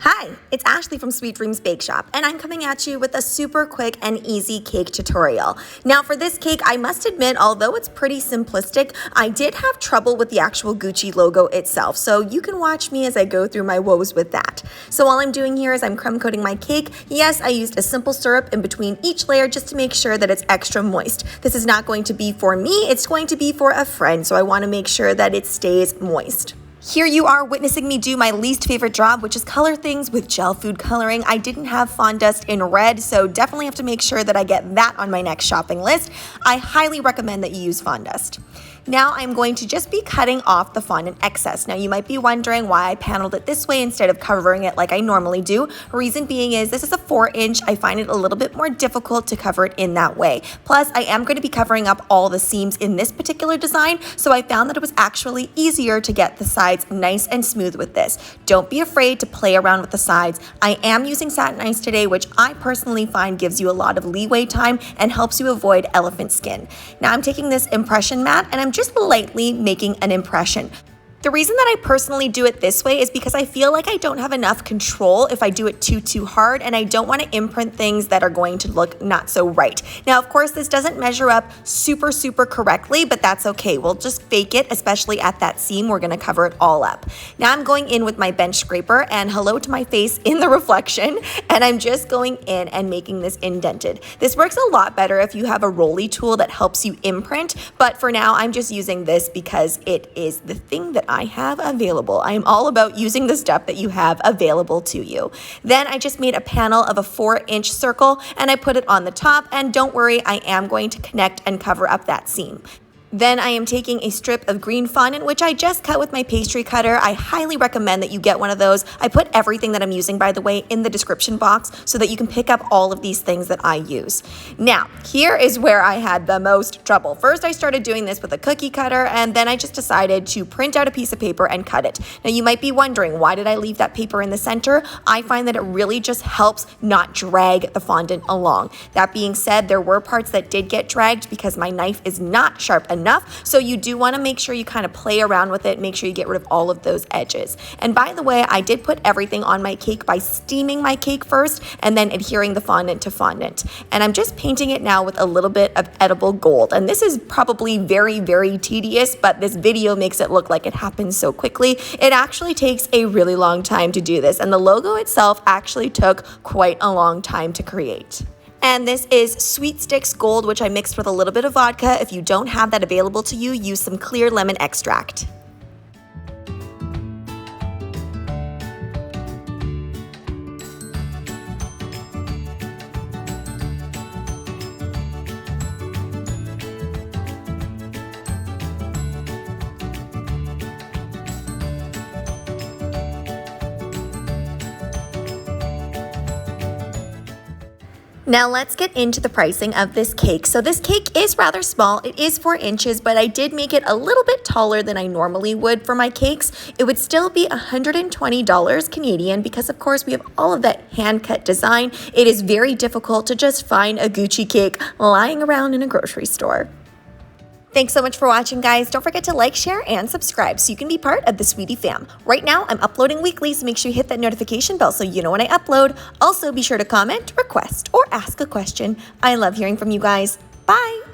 Hi, it's Ashley from Sweet Dreams Bake Shop, and I'm coming at you with a super quick and easy cake tutorial. Now for this cake, I must admit, although it's pretty simplistic, I did have trouble with the actual Gucci logo itself, so you can watch me as I go through my woes with that. So all I'm doing here is I'm crumb coating my cake. Yes, I used a simple syrup in between each layer just to make sure that it's extra moist. This is not going to be for me, it's going to be for a friend, so I want to make sure that it stays moist. Here you are witnessing me do my least favorite job, which is color things with gel food coloring. I didn't have Fondant in red, so definitely have to make sure that I get that on my next shopping list. I highly recommend that you use Fondant. Now I'm going to just be cutting off the fondant excess. Now you might be wondering why I paneled it this way instead of covering it like I normally do. Reason being is this is a 4-inch. I find it a little bit more difficult to cover it in that way. Plus I am going to be covering up all the seams in this particular design, so I found that it was actually easier to get the sides nice and smooth with this. Don't be afraid to play around with the sides. I am using satin ice today, which I personally find gives you a lot of leeway time and helps you avoid elephant skin. Now I'm taking this impression mat and I'm just lightly making an impression. The reason that I personally do it this way is because I feel like I don't have enough control if I do it too hard, and I don't want to imprint things that are going to look not so right. Now, of course, this doesn't measure up super correctly, but that's okay. We'll just fake it, especially at that seam. We're going to cover it all up. Now I'm going in with my bench scraper, and hello to my face in the reflection, and I'm just going in and making this indented. This works a lot better if you have a rolly tool that helps you imprint, but for now, I'm just using this because it is the thing that I have available. I am all about using the stuff that you have available to you. Then I just made a panel of a 4-inch circle and I put it on the top, and don't worry, I am going to connect and cover up that seam. Then I am taking a strip of green fondant, which I just cut with my pastry cutter. I highly recommend that you get one of those. I put everything that I'm using, by the way, in the description box so that you can pick up all of these things that I use. Now, here is where I had the most trouble. First, I started doing this with a cookie cutter, and then I just decided to print out a piece of paper and cut it. Now, you might be wondering, why did I leave that paper in the center? I find that it really just helps not drag the fondant along. That being said, there were parts that did get dragged because my knife is not sharp enough. So you do want to make sure you kind of play around with it, make sure you get rid of all of those edges. And by the way, I did put everything on my cake by steaming my cake first and then adhering the fondant to fondant. And I'm just painting it now with a little bit of edible gold. And this is probably very tedious, but this video makes it look like it happens so quickly. It actually takes a really long time to do this, and the logo itself actually took quite a long time to create. And this is Sweet Sticks Gold, which I mixed with a little bit of vodka. If you don't have that available to you, use some clear lemon extract. Now let's get into the pricing of this cake. So this cake is rather small. It is 4 inches, but I did make it a little bit taller than I normally would for my cakes. It would still be $120 Canadian because of course we have all of that hand cut design. It is very difficult to just find a Gucci cake lying around in a grocery store. Thanks so much for watching, guys. Don't forget to like, share, and subscribe so you can be part of the Sweetie fam. Right now, I'm uploading weekly, so make sure you hit that notification bell so you know when I upload. Also, be sure to comment, request, or ask a question. I love hearing from you guys. Bye!